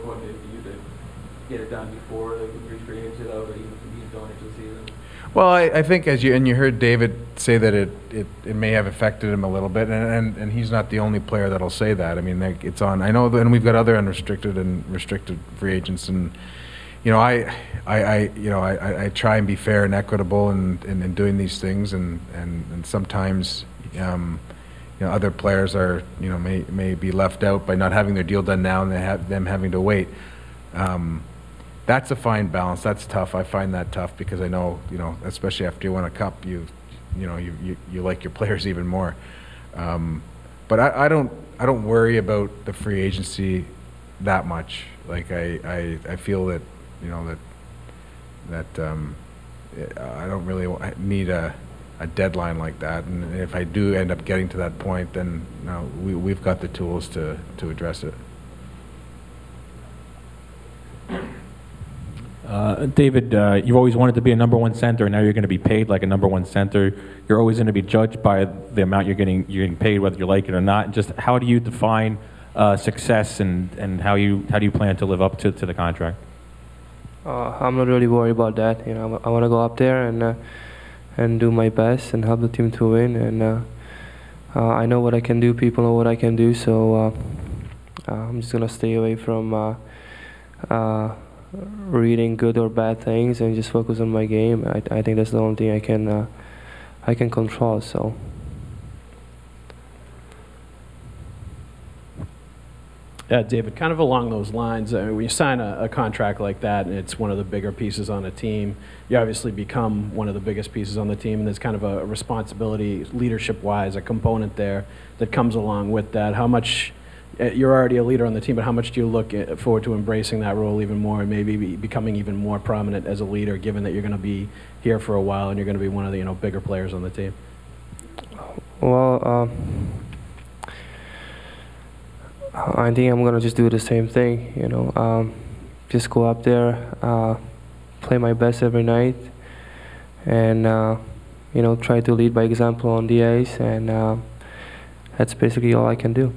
important for you to get it done before the free agency, though, or even going into the season? Well, I think you heard David say that it may have affected him a little bit, and he's not the only player that'll say that. I mean, it's on. I know, and we've got other unrestricted and restricted free agents, and I try and be fair and equitable in doing these things, and sometimes other players are may be left out by not having their deal done now, and they have them having to wait. That's a fine balance. That's tough. I find that tough because I know, especially after you win a cup, you like your players even more. But I don't worry about the free agency that much. Like I feel that I don't really need a deadline like that. And if I do end up getting to that point, then we've got the tools to address it. David, you've always wanted to be a number one center, and now you're going to be paid like a number one center. You're always going to be judged by the amount you're getting paid, whether you like it or not. Just how do you define success, and how do you plan to live up to the contract? I'm not really worried about that. I want to go up there and do my best and help the team to win. And I know what I can do. People know what I can do. So I'm just gonna stay away from reading good or bad things and just focus on my game. I think that's the only thing I can control. So. Yeah, David, kind of along those lines, when you sign a contract like that and it's one of the bigger pieces on a team, you obviously become one of the biggest pieces on the team, and there's kind of a responsibility, leadership-wise, a component there that comes along with that. How much, you're already a leader on the team, but how much do you look forward to embracing that role even more and maybe becoming even more prominent as a leader, given that you're going to be here for a while and you're going to be one of the bigger players on the team? Well, I think I'm gonna just do the same thing, just go up there, play my best every night, and try to lead by example on the ice, and that's basically all I can do.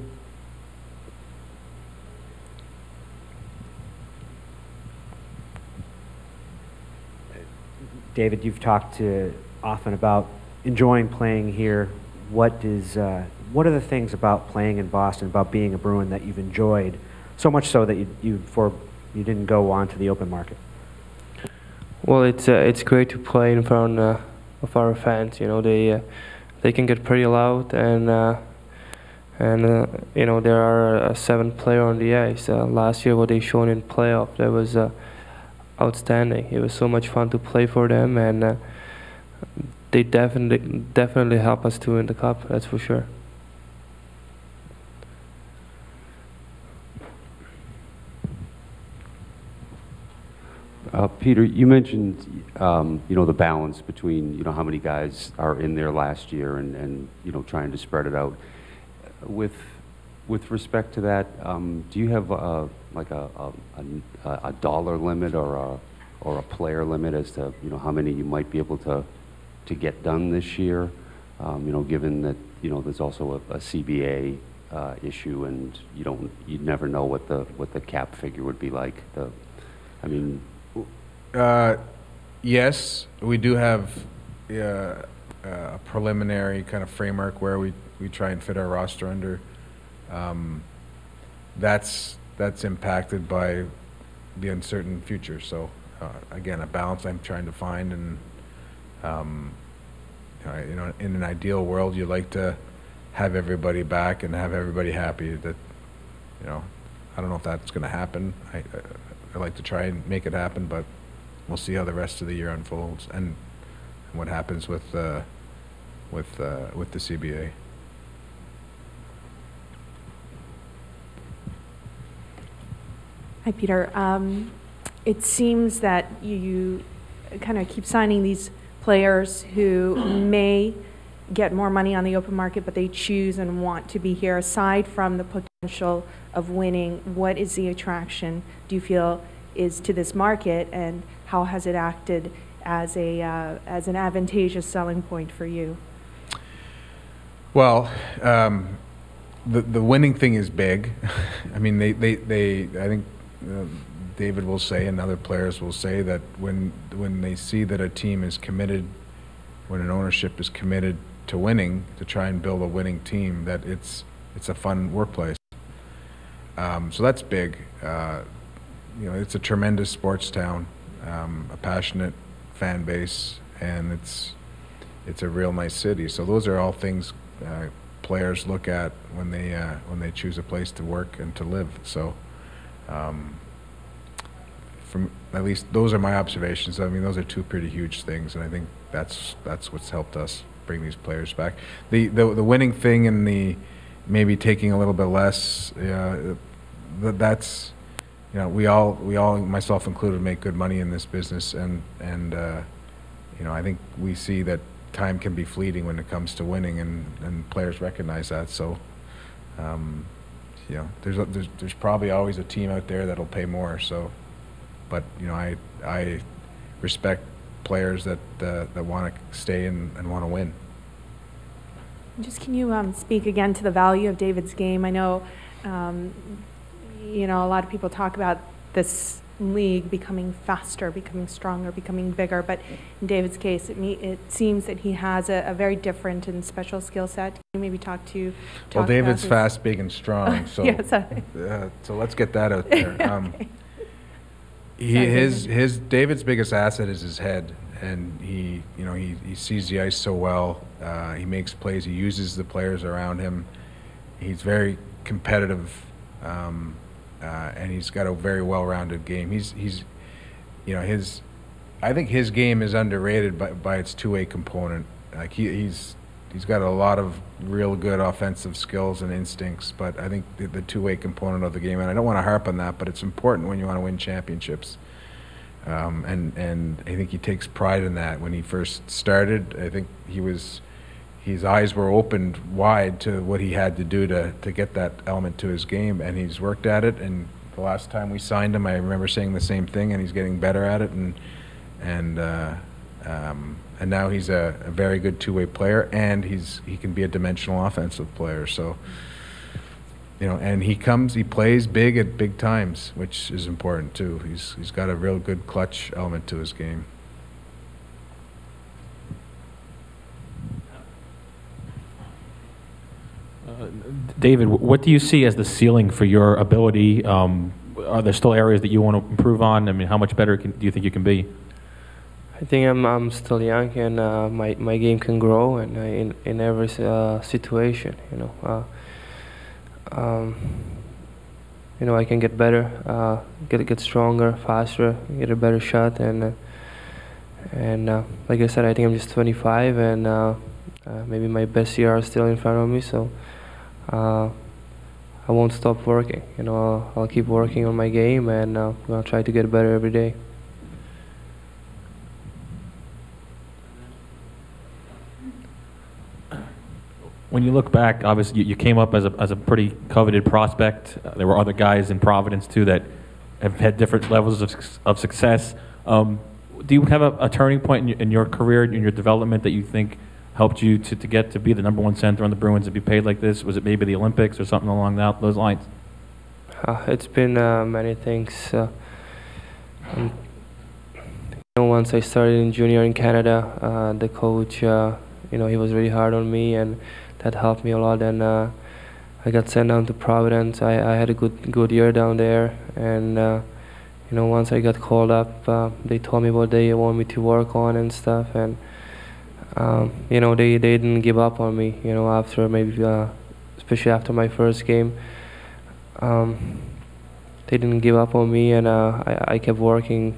David, you've talked often about enjoying playing here. What are the things about playing in Boston, about being a Bruin, that you've enjoyed so much so that you didn't go on to the open market? Well, it's great to play in front of our fans. They can get pretty loud, and there are 7 players on the ice. Last year, what they shown in playoff, that was outstanding. It was so much fun to play for them, and they definitely help us to win the cup. That's for sure. Peter, you mentioned the balance between how many guys are in there last year and trying to spread it out. With respect to that, do you have a dollar limit or a player limit as to how many you might be able to get done this year? Given that there's also a CBA issue, and you'd never know what the cap figure would be like. Yes, we do have a preliminary kind of framework where we try and fit our roster under. That's impacted by the uncertain future. So again, a balance I'm trying to find, and in an ideal world, you like to have everybody back and have everybody happy. That I don't know if that's going to happen. I like to try and make it happen, but we'll see how the rest of the year unfolds and what happens with the CBA. Hi, Peter. It seems that you kind of keep signing these players who may get more money on the open market, but they choose and want to be here. Aside from the potential of winning, what is the attraction, do you feel, is to this market, and how has it acted as an advantageous selling point for you? Well, the winning thing is big. I mean, they I think David will say and other players will say that when they see that a team is committed, when an ownership is committed to winning, to try and build a winning team, that it's a fun workplace. So that's big. It's a tremendous sports town, a passionate fan base, and it's a real nice city. So those are all things players look at when they choose a place to work and to live. So, from at least those are my observations. I mean, those are two pretty huge things, and I think that's what's helped us bring these players back. The winning thing and the maybe taking a little bit less. That's we all, myself included, make good money in this business, and I think we see that time can be fleeting when it comes to winning, and players recognize that. So, there's probably always a team out there that'll pay more. So, but I respect players that want to stay and want to win. Just can you speak again to the value of David's game? I know, a lot of people talk about this league becoming faster, becoming stronger, becoming bigger, but in David's case, it seems that he has a very different and special skill set. Can you maybe talk Well, David's fast, big, and strong, so yes, so let's get that out there. Okay. David's biggest asset is his head, and he sees the ice so well. He makes plays. He uses the players around him. He's very competitive. And he's got a very well-rounded game. I think his game is underrated by its two-way component. Like he's got a lot of real good offensive skills and instincts, but I think the two-way component of the game, and I don't want to harp on that, but it's important when you want to win championships. And I think he takes pride in that. When he first started, I think his eyes were opened wide to what he had to do to get that element to his game, and he's worked at it. And the last time we signed him, I remember saying the same thing, and he's getting better at it. And now he's a very good two-way player, and he can be a dimensional offensive player. So, and he plays big at big times, which is important too. He's got a real good clutch element to his game. David, what do you see as the ceiling for your ability? Are there still areas that you want to improve on? I mean, how much better do you think you can be? I think I'm still young, and my game can grow, and in every situation, I can get better, get stronger, faster, get a better shot, and like I said, I think I'm just 25, and maybe my best year are still in front of me. So. I won't stop working. I'll keep working on my game, and I'll try to get better every day. When you look back, obviously you came up as a pretty coveted prospect. There were other guys in Providence too that have had different levels of success. Do you have a turning point in your career, in your development, that you think helped you to get to be the #1 center on the Bruins and be paid like this? Was it maybe the Olympics or something along those lines? It's been many things. Once I started in junior in Canada, the coach, he was really hard on me, and that helped me a lot. And I got sent down to Providence. I had a good year down there, and once I got called up, they told me what they want me to work on and stuff, and they didn't give up on me, after maybe, especially after my first game. They didn't give up on me, and I kept working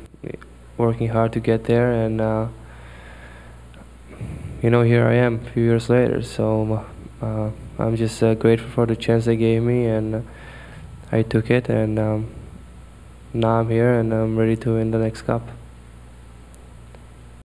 hard to get there, and here I am a few years later. So I'm just grateful for the chance they gave me, and I took it, and now I'm here, and I'm ready to win the next cup.